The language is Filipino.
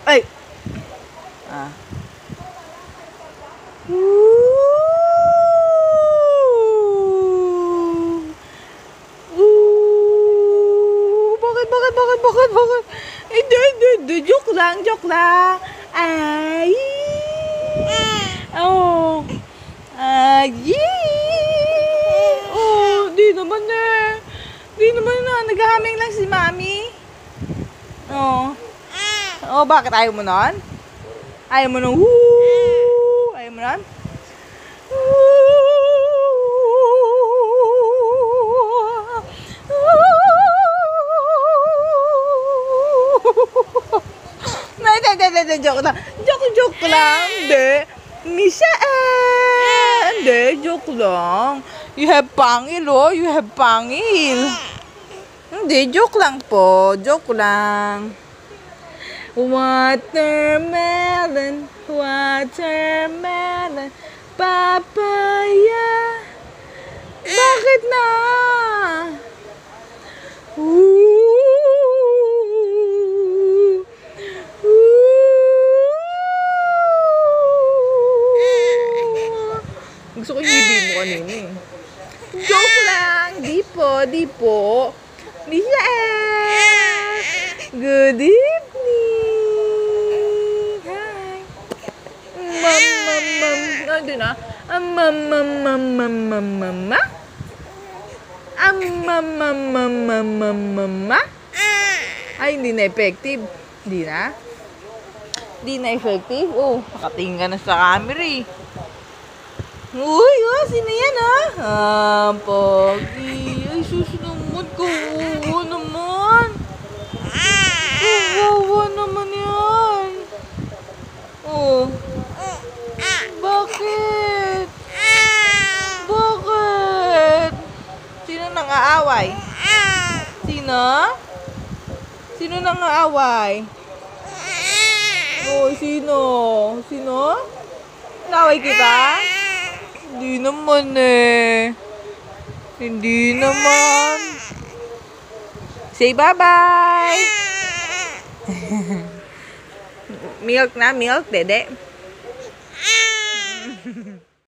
Ay! Ah. Bakit? Hindi, joke lang. Ay! Oh! Ay! Oh, di naman na. Naghahaming lang si Mami. Oh. Oh, bakit ayaw mo nun? Ayaw mo nun? Woo! Ayaw mo nun? Joke lang. Joke lang. Hindi. Misael. Hindi, joke lang. You have pangil, oh. You have pangil. Hindi, joke lang po. Joke lang. Watermelon, papaya. Bakit na? Gusto ko yung ibig mo kanina eh. Joke lang. Di po. Misael. Good evening. Hi. Ano na? Ay, hindi na effective. Hindi na effective. Oh, nakatingin ka na sa camera eh. Uy, oh, sino yan Pogi. Ay, susunod ko. Oo naman. Kawawa naman yan. Oh. Bakit? Sino nang aaway? Sino nang aaway? Oh, sino? Naway kita? Hindi naman eh. Hindi naman. Say bye-bye. Milk na, dede.